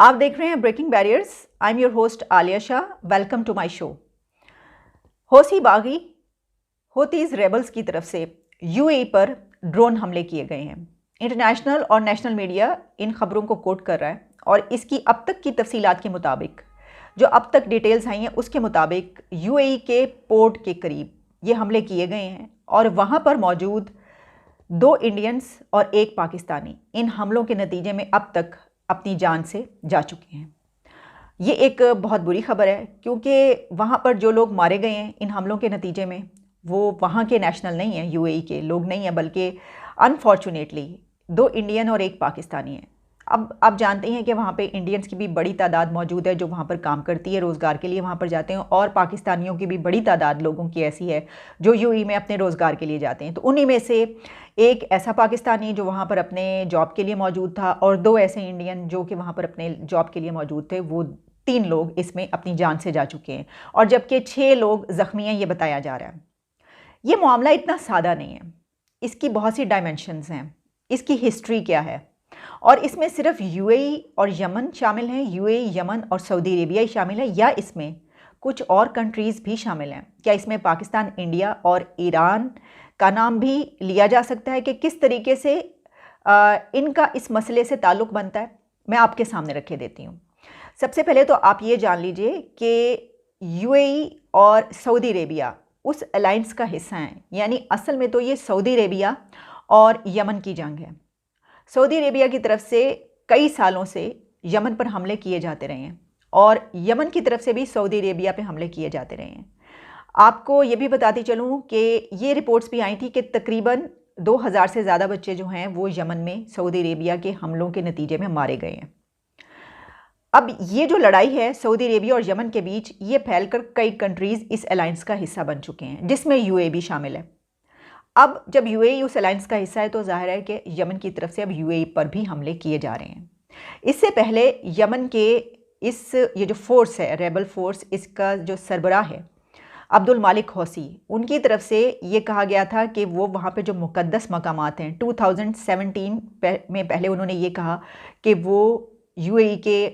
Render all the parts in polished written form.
आप देख रहे हैं breaking barriers. I am your host Alia Shah. Welcome to my show. हौसी बागी हौतीज रेबल्स की तरफ से यूएई पर ड्रोन हमले किए गए हैं। इंटरनेशनल और नेशनल मीडिया इन खबरों को कोट कर रहा है और इसकी अब तक की तफसीलात के मुताबिक, जो अब तक डिटेल्स आई हैं उसके मुताबिक यूएई के पोर्ट के करीब ये हमले किए गए हैं और वहाँ पर मौजूद 2 इंडियंस और 1 पाकिस्तानी इन हमलों के नतीजे में अब तक अपनी जान से जा चुके हैं। ये एक बहुत बुरी खबर है क्योंकि वहाँ पर जो लोग मारे गए हैं इन हमलों के नतीजे में वो वहाँ के नेशनल नहीं हैं, यूएई के लोग नहीं हैं, बल्कि अनफॉर्चुनेटली 2 इंडियन और 1 पाकिस्तानी हैं। अब आप जानते हैं कि वहाँ पे इंडियंस की भी बड़ी तादाद मौजूद है जो वहाँ पर काम करती है, रोज़गार के लिए वहाँ पर जाते हैं, और पाकिस्तानियों की भी बड़ी तादाद लोगों की ऐसी है जो यूएई में अपने रोज़गार के लिए जाते हैं। तो उन्हीं में से एक ऐसा पाकिस्तानी जो वहाँ पर अपने जॉब के लिए मौजूद था और 2 ऐसे इंडियन जो कि वहाँ पर अपने जॉब के लिए मौजूद थे, वो 3 लोग इसमें अपनी जान से जा चुके हैं और जबकि 6 लोग ज़ख्मी हैं, ये बताया जा रहा है। ये मामला इतना सादा नहीं है, इसकी बहुत सी डायमेंशंस हैं, इसकी हिस्ट्री क्या है, और इसमें सिर्फ यूएई और यमन शामिल हैं, यूएई, यमन और सऊदी अरेबिया ही शामिल है, या इसमें कुछ और कंट्रीज़ भी शामिल हैं? क्या इसमें पाकिस्तान, इंडिया और ईरान का नाम भी लिया जा सकता है कि किस तरीके से इनका इस मसले से ताल्लुक़ बनता है? मैं आपके सामने रखे देती हूँ। सबसे पहले तो आप ये जान लीजिए कि यूएई और सऊदी अरेबिया उस अलायंस का हिस्सा हैं, यानी असल में तो ये सऊदी अरेबिया और यमन की जंग है। सऊदी अरेबिया की तरफ से कई सालों से यमन पर हमले किए जाते रहे हैं और यमन की तरफ से भी सऊदी अरेबिया पे हमले किए जाते रहे हैं। आपको ये भी बताती चलूँ कि ये रिपोर्ट्स भी आई थी कि तकरीबन 2000 से ज़्यादा बच्चे जो हैं वो यमन में सऊदी अरेबिया के हमलों के नतीजे में मारे गए हैं। अब ये जो लड़ाई है सऊदी अरेबिया और यमन के बीच, ये फैलकर कई कंट्रीज़ इस अलायंस का हिस्सा बन चुके हैं, जिसमें यूएई भी शामिल है। अब जब यूएई उस अलायंस का हिस्सा है तो जाहिर है कि यमन की तरफ से अब यूएई पर भी हमले किए जा रहे हैं। इससे पहले यमन के ये जो फोर्स है, रेबल फोर्स, इसका जो सरबराह है अब्दुल मालिक हौसी, उनकी तरफ से ये कहा गया था कि वो वहाँ पे जो मुक़द्दस मकामात हैं 2017 में पहले उन्होंने ये कहा कि वो यूएई के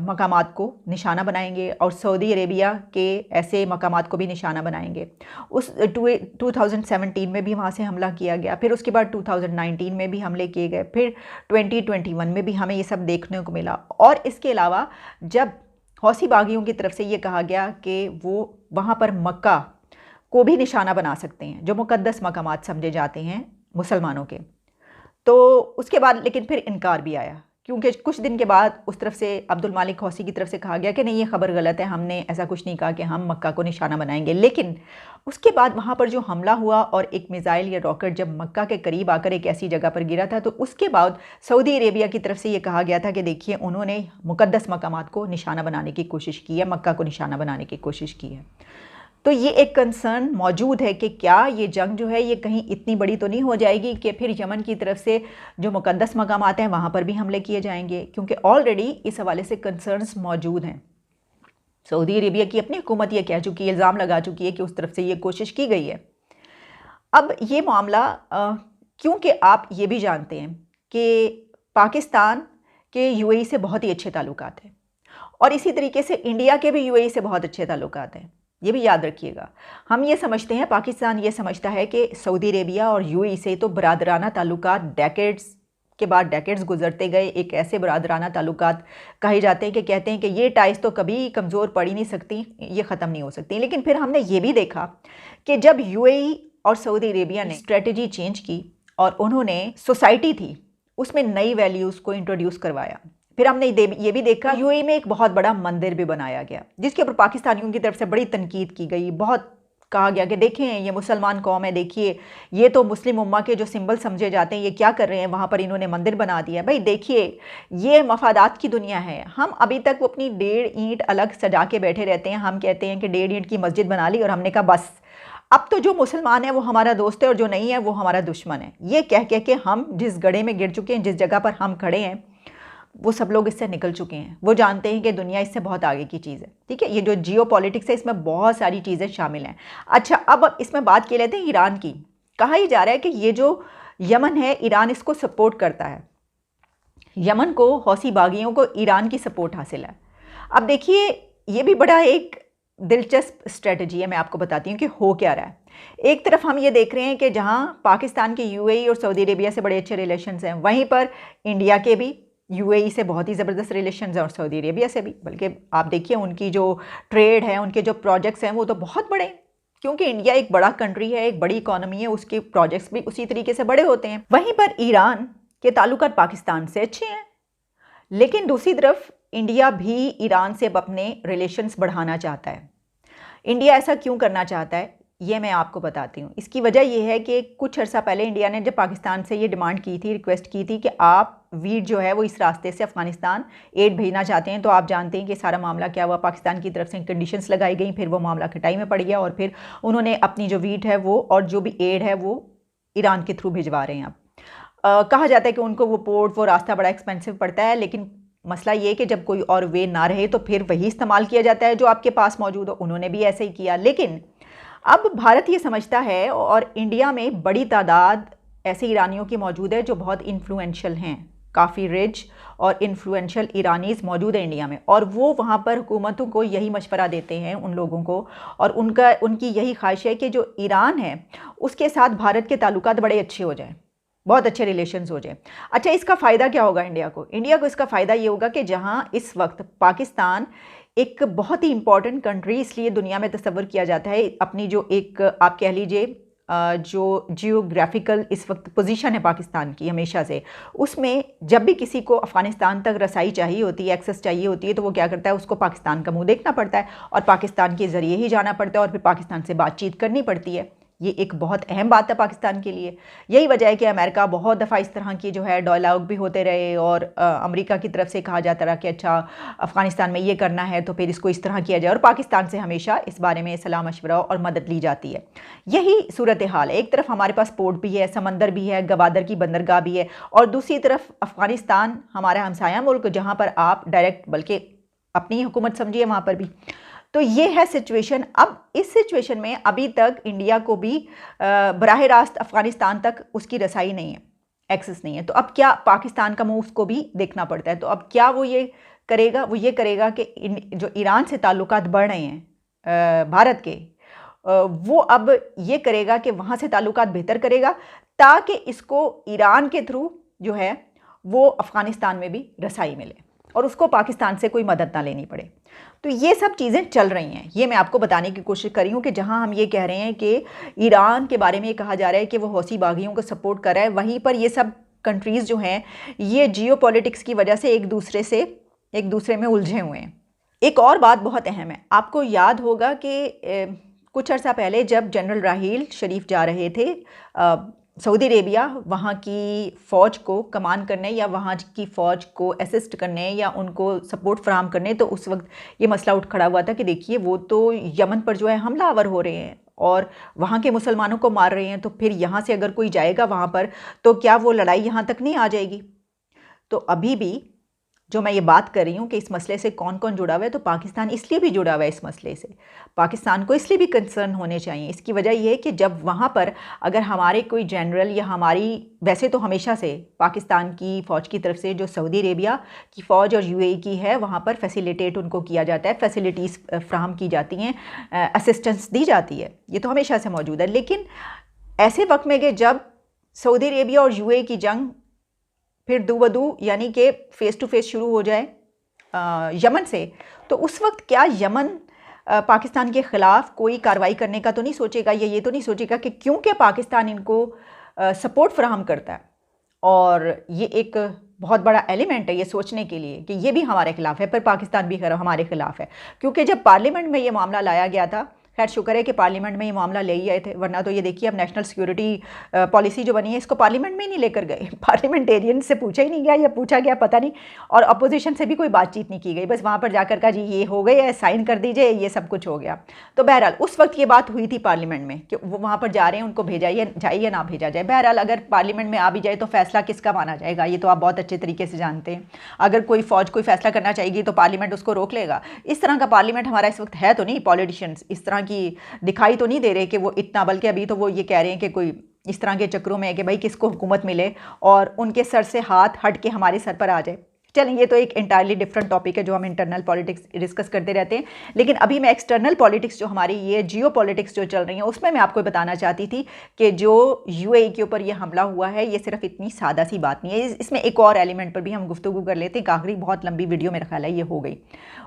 मकामात को निशाना बनाएंगे और सऊदी अरेबिया के ऐसे मकामात को भी निशाना बनाएंगे। उस 2017 में भी वहाँ से हमला किया गया, फिर उसके बाद 2019 में भी हमले किए गए, फिर 2021 में भी हमें ये सब देखने को मिला। और इसके अलावा जब हौसी बागियों की तरफ से ये कहा गया कि वो वहाँ पर मक्का को भी निशाना बना सकते हैं जो मुक़द्दस मकामात समझे जाते हैं मुसलमानों के, तो उसके बाद लेकिन फिर इनकार भी आया क्योंकि कुछ दिन के बाद उस तरफ से अब्दुल मालिक हौसी की तरफ से कहा गया कि नहीं, ये खबर गलत है, हमने ऐसा कुछ नहीं कहा कि हम मक्का को निशाना बनाएंगे। लेकिन उसके बाद वहाँ पर जो हमला हुआ और एक मिसाइल या रॉकेट जब मक्का के करीब आकर एक ऐसी जगह पर गिरा था, तो उसके बाद सऊदी अरेबिया की तरफ से ये कहा गया था कि देखिए उन्होंने मुक़द्दस मकामात को निशाना बनाने की कोशिश की है, मक्का को निशाना बनाने की कोशिश की है। तो ये एक कंसर्न मौजूद है कि क्या ये जंग जो है ये कहीं इतनी बड़ी तो नहीं हो जाएगी कि फिर यमन की तरफ से जो मुक़द्दस मकामात हैं वहाँ पर भी हमले किए जाएंगे, क्योंकि ऑलरेडी इस हवाले से कंसर्न्स मौजूद हैं। सऊदी अरेबिया की अपनी हुकूमत ये कह चुकी है, इल्ज़ाम लगा चुकी है कि उस तरफ से ये कोशिश की गई है। अब ये मामला क्योंकि आप ये भी जानते हैं कि पाकिस्तान के यूएई से बहुत ही अच्छे ताल्लुकात हैं और इसी तरीके से इंडिया के भी यूएई से बहुत अच्छे ताल्लुकात हैं, ये भी याद रखिएगा। हम ये समझते हैं, पाकिस्तान ये समझता है कि सऊदी अरेबिया और यूएई से तो बरादराना ताल्लुकात डेकेड्स के बाद डेकेड्स गुजरते गए, एक ऐसे बरादराना ताल्लुकात कहे जाते हैं कि कहते हैं कि ये टाइज तो कभी कमज़ोर पड़ ही नहीं सकती, ये ख़त्म नहीं हो सकती। लेकिन फिर हमने ये भी देखा कि जब यूएई और सऊदी अरेबिया ने स्ट्रेटजी चेंज की और उन्होंने सोसाइटी थी उसमें नई वैल्यूज़ को इंट्रोड्यूस करवाया, फिर हमने ये भी देखा यूएई में एक बहुत बड़ा मंदिर भी बनाया गया जिसके ऊपर पाकिस्तानियों की तरफ से बड़ी तनकीद की गई। बहुत कहा गया कि देखें ये मुसलमान कौम है, देखिए ये तो मुस्लिम उम्मा के जो सिंबल समझे जाते हैं ये क्या कर रहे हैं, वहाँ पर इन्होंने मंदिर बना दिया। भाई देखिए ये मफादात की दुनिया है। हम अभी तक वो अपनी 1.5 ईंट अलग सजा के बैठे रहते हैं, हम कहते हैं कि 1.5 ईंट की मस्जिद बना ली और हमने कहा बस अब तो जो मुसलमान है वो हमारा दोस्त है और जो नहीं है वो हमारा दुश्मन है। ये कह के हम जिस गड्ढे में गिर चुके हैं, जिस जगह पर हम खड़े हैं, वो सब लोग इससे निकल चुके हैं। वो जानते हैं कि दुनिया इससे बहुत आगे की चीज़ है। ठीक है, ये जो जियो पॉलिटिक्स है इसमें बहुत सारी चीज़ें शामिल हैं। अच्छा, अब इसमें बात कर लेते हैं ईरान की। कहा ही जा रहा है कि ये जो यमन है ईरान इसको सपोर्ट करता है। यमन को, हौसी बागियों को ईरान की सपोर्ट हासिल है। अब देखिए, ये भी बड़ा एक दिलचस्प स्ट्रेटजी है। मैं आपको बताती हूँ कि हो क्या रहा है। एक तरफ हम ये देख रहे हैं कि जहाँ पाकिस्तान के यूएई और सऊदी अरेबिया से बड़े अच्छे रिलेशंस हैं, वहीं पर इंडिया के भी यूएई से बहुत ही ज़बरदस्त रिलेशंस हैं और सऊदी अरेबिया से भी। बल्कि आप देखिए, उनकी जो ट्रेड है, उनके जो प्रोजेक्ट्स हैं, वो तो बहुत बड़े हैं, क्योंकि इंडिया एक बड़ा कंट्री है, एक बड़ी इकोनॉमी है, उसके प्रोजेक्ट्स भी उसी तरीके से बड़े होते हैं। वहीं पर ईरान के ताल्लुकात पाकिस्तान से अच्छे हैं, लेकिन दूसरी तरफ इंडिया भी ईरान से अब अपने रिलेशंस बढ़ाना चाहता है। इंडिया ऐसा क्यों करना चाहता है, ये मैं आपको बताती हूँ। इसकी वजह यह है कि कुछ अर्सा पहले इंडिया ने जब पाकिस्तान से ये डिमांड की थी, रिक्वेस्ट की थी कि आप वीट जो है वो इस रास्ते से अफ़गानिस्तान एड भेजना चाहते हैं, तो आप जानते हैं कि सारा मामला क्या हुआ। पाकिस्तान की तरफ से कंडीशंस लगाई गई, फिर वो मामला खटाई में पड़ गया और फिर उन्होंने अपनी जो वीट है वो और जो भी एड है वो ईरान के थ्रू भिजवा रहे हैं। अब कहा जाता है कि उनको वो पोर्ट, वो रास्ता बड़ा एक्सपेंसिव पड़ता है, लेकिन मसला ये कि जब कोई और वे ना रहे तो फिर वही इस्तेमाल किया जाता है जो आपके पास मौजूद हो। उन्होंने भी ऐसे ही किया। लेकिन अब भारत ये समझता है, और इंडिया में बड़ी तादाद ऐसे ईरानियों की मौजूद है जो बहुत इन्फ्लुएंशियल हैं, काफ़ी रिच और इन्फ्लुएंशियल ईरानीज़ मौजूद है इंडिया में, और वो वहाँ पर हुकूमतों को यही मशवरा देते हैं उन लोगों को, और उनकी यही ख्वाहिश है कि जो ईरान है उसके साथ भारत के ताल्लुकात बड़े अच्छे हो जाएँ, बहुत अच्छे रिलेशंस हो जाए। अच्छा, इसका फ़ायदा क्या होगा इंडिया को? इंडिया को इसका फ़ायदा ये होगा कि जहाँ इस वक्त पाकिस्तान एक बहुत ही इंपॉर्टेंट कंट्री इसलिए दुनिया में तस्वर किया जाता है, अपनी जो एक आप कह लीजिए जो जियोग्राफिकल इस वक्त पोजीशन है पाकिस्तान की हमेशा से, उसमें जब भी किसी को अफ़गानिस्तान तक रसाई चाहिए होती है, एक्सेस चाहिए होती है, तो वो क्या करता है, उसको पाकिस्तान का मुँह देखना पड़ता है और पाकिस्तान के ज़रिए ही जाना पड़ता है और फिर पाकिस्तान से बातचीत करनी पड़ती है। ये एक बहुत अहम बात है पाकिस्तान के लिए। यही वजह है कि अमेरिका बहुत दफ़ा इस तरह की जो है डायलॉग भी होते रहे, और अमेरिका की तरफ से कहा जाता रहा कि अच्छा अफ़गानिस्तान में ये करना है तो फिर इसको इस तरह किया जाए, और पाकिस्तान से हमेशा इस बारे में सलाह मशवरा और मदद ली जाती है। यही सूरत हाल है। एक तरफ हमारे पास पोर्ट भी है, समंदर भी है, गवादर की बंदरगाह भी है, और दूसरी तरफ अफ़गानिस्तान हमारा हमसाया मुल्क, जहाँ पर आप डायरेक्ट बल्कि अपनी हुकूमत समझिए वहाँ पर भी। तो ये है सिचुएशन। अब इस सिचुएशन में अभी तक इंडिया को भी बराह रास्त अफ़गानिस्तान तक उसकी रसाई नहीं है, एक्सेस नहीं है। तो अब क्या, पाकिस्तान का मुंह उसको भी देखना पड़ता है। तो अब क्या वो ये करेगा? वो ये करेगा कि जो ईरान से ताल्लुकात बढ़ रहे हैं भारत के, वो अब ये करेगा कि वहाँ से ताल्लुकात बेहतर करेगा, ताकि इसको ईरान के थ्रू जो है वो अफ़गानिस्तान में भी रसाई मिले और उसको पाकिस्तान से कोई मदद ना लेनी पड़े। तो ये सब चीज़ें चल रही हैं। ये मैं आपको बताने की कोशिश कर रही हूँ कि जहाँ हम ये कह रहे हैं कि ईरान के बारे में ये कहा जा रहा है कि वो हौसी बागियों को सपोर्ट कर रहा है, वहीं पर ये सब कंट्रीज़ जो हैं ये जियोपॉलिटिक्स की वजह से एक दूसरे में उलझे हुए हैं। एक और बात बहुत अहम है, आपको याद होगा कि कुछ अर्सा पहले जब जनरल राहील शरीफ जा रहे थे सऊदी अरेबिया, वहाँ की फ़ौज को कमान करने या वहाँ की फ़ौज को असिस्ट करने या उनको सपोर्ट फराहम करने, तो उस वक्त ये मसला उठ खड़ा हुआ था कि देखिए वो तो यमन पर जो है हमलावर हो रहे हैं और वहाँ के मुसलमानों को मार रहे हैं, तो फिर यहाँ से अगर कोई जाएगा वहाँ पर तो क्या वो लड़ाई यहाँ तक नहीं आ जाएगी? तो अभी भी जो मैं ये बात कर रही हूँ कि इस मसले से कौन कौन जुड़ा हुआ है, तो पाकिस्तान इसलिए भी जुड़ा हुआ है इस मसले से। पाकिस्तान को इसलिए भी कंसर्न होने चाहिए। इसकी वजह यह है कि जब वहाँ पर अगर हमारे कोई जनरल या हमारी, वैसे तो हमेशा से पाकिस्तान की फ़ौज की तरफ से जो सऊदी अरेबिया की फ़ौज और यूएई की है वहाँ पर फैसिलिटेट उनको किया जाता है, फैसिलिटीज़ फ्राहम की जाती हैं, असिस्टेंस दी जाती है, ये तो हमेशा से मौजूद है। लेकिन ऐसे वक्त में कि जब सऊदी अरेबिया और यूएई की जंग फिर दो बदू यानी कि फ़ेस टू फेस शुरू हो जाए यमन से, तो उस वक्त क्या यमन पाकिस्तान के ख़िलाफ़ कोई कार्रवाई करने का तो नहीं सोचेगा, या ये तो नहीं सोचेगा कि क्योंकि पाकिस्तान इनको सपोर्ट फराहम करता है, और ये एक बहुत बड़ा एलिमेंट है ये सोचने के लिए कि ये भी हमारे ख़िलाफ़ है, पर पाकिस्तान भी हमारे ख़िलाफ़ है। क्योंकि जब पार्लियामेंट में ये मामला लाया गया था, खैर शुक्र है कि पार्लियामेंट में ये मामला ले ही आए थे, वरना तो ये देखिए अब नेशनल सिक्योरिटी पॉलिसी जो बनी है इसको पार्लियामेंट में ही नहीं लेकर गए, पार्लियामेंटेरियन से पूछा ही नहीं गया या पूछा गया पता नहीं, और अपोजिशन से भी कोई बातचीत नहीं की गई, बस वहाँ पर जाकर का जी ये हो गया, साइन कर दीजिए, ये सब कुछ हो गया। तो बहरहाल उस वक्त ये बात हुई थी पार्लियामेंट में कि वो वहाँ पर जा रहे हैं, उनको भेजा जाए या ना भेजा जाए। बहरहाल अगर पार्लियामेंट में आ भी जाए तो फैसला किसका माना जाएगा, ये तो आप बहुत अच्छे तरीके से जानते हैं। अगर कोई फ़ौज कोई फैसला करना चाहेगी तो पार्लियामेंट उसको रोक लेगा। इस तरह का पार्लियामेंट हमारा इस वक्त है तो नहीं, पॉलिटिशियंस इस तरह की दिखाई तो नहीं दे रहे कि वो इतना, बल्कि अभी तो वो ये कह रहे हैं कि कोई इस तरह के चक्रों में है कि भाई किसको हुकूमत मिले और उनके सर से हाथ हट के हमारे सर पर आ जाए। चलें, ये तो एक इंटायरली डिफरेंट टॉपिक है जो हम इंटरनल पॉलिटिक्स डिस्कस करते रहते हैं, लेकिन अभी मैं एक्सटर्नल पॉलिटिक्स जो हमारी ये जियो पॉलिटिक्स जो चल रही है उसमें मैं आपको बताना चाहती थी कि जो यूएई के ऊपर ये हमला हुआ है ये सिर्फ इतनी सादा सी बात नहीं है, इसमें एक और एलिमेंट पर भी हम गुफ्तगू कर लेते हैं। आखिरी बहुत लंबी वीडियो मेरा ख्याल है ये हो गई।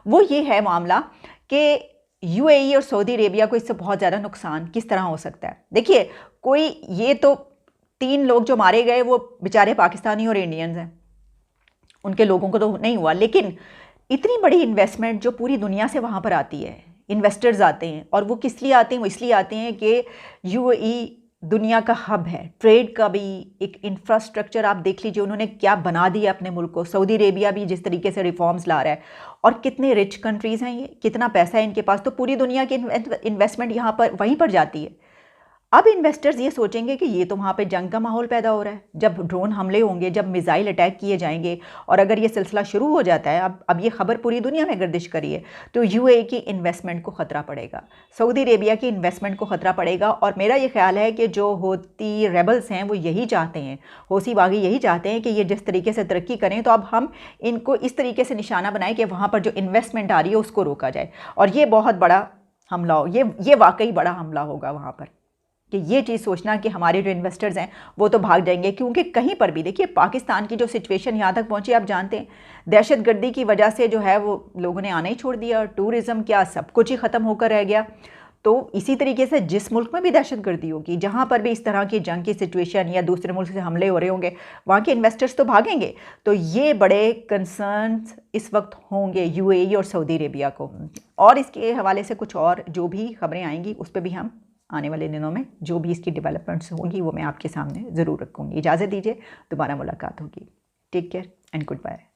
वो ये है मामला कि यूएई और सऊदी अरेबिया को इससे बहुत ज़्यादा नुकसान किस तरह हो सकता है। देखिए, कोई ये तो 3 लोग जो मारे गए वो बेचारे पाकिस्तानी और इंडियंस हैं, उनके लोगों को तो नहीं हुआ, लेकिन इतनी बड़ी इन्वेस्टमेंट जो पूरी दुनिया से वहाँ पर आती है, इन्वेस्टर्स आते हैं, और वो किस लिए आते हैं? वो इसलिए आते हैं कि यूएई दुनिया का हब है, ट्रेड का भी एक इंफ्रास्ट्रक्चर आप देख लीजिए उन्होंने क्या बना दिया अपने मुल्क को। सऊदी अरेबिया भी जिस तरीके से रिफॉर्म्स ला रहा है, और कितने रिच कंट्रीज़ हैं ये, कितना पैसा है इनके पास, तो पूरी दुनिया की इन्वेस्टमेंट यहाँ पर वहीं पर जाती है। अब इन्वेस्टर्स ये सोचेंगे कि ये तो वहाँ पे जंग का माहौल पैदा हो रहा है, जब ड्रोन हमले होंगे, जब मिसाइल अटैक किए जाएंगे, और अगर ये सिलसिला शुरू हो जाता है, अब ये खबर पूरी दुनिया में गर्दिश करी है, तो यूएई की इन्वेस्टमेंट को ख़तरा पड़ेगा, सऊदी अरेबिया की इन्वेस्टमेंट को ख़तरा पड़ेगा। और मेरा ये ख्याल है कि जो होती रेबल्स हैं वो यही चाहते हैं, हौसी बागी यही चाहते हैं कि ये जिस तरीके से तरक्की करें तो अब हम इनको इस तरीके से निशाना बनाएं कि वहाँ पर जो इन्वेस्टमेंट आ रही है उसको रोका जाए, और ये बहुत बड़ा हमला हो, ये वाकई बड़ा हमला होगा वहाँ पर। कि ये चीज़ सोचना कि हमारे जो इन्वेस्टर्स हैं वो तो भाग जाएंगे, क्योंकि कहीं पर भी देखिए पाकिस्तान की जो सिचुएशन यहाँ तक पहुँची आप जानते हैं, दहशतगर्दी की वजह से जो है वो लोगों ने आना ही छोड़ दिया, टूरिज़्म क्या सब कुछ ही ख़त्म होकर रह गया। तो इसी तरीके से जिस मुल्क में भी दहशतगर्दी होगी, जहाँ पर भी इस तरह की जंग की सिचुएशन या दूसरे मुल्क से हमले हो रहे होंगे, वहाँ के इन्वेस्टर्स तो भागेंगे। तो ये बड़े कंसर्न्स इस वक्त होंगे यूएई और सऊदी अरेबिया को। और इसके हवाले से कुछ और जो भी खबरें आएंगी उस पर भी हम आने वाले दिनों में जो भी इसकी डेवलपमेंट्स होंगी वो मैं आपके सामने ज़रूर रखूँगी। इजाज़त दीजिए, दोबारा मुलाकात होगी। Take care and good bye.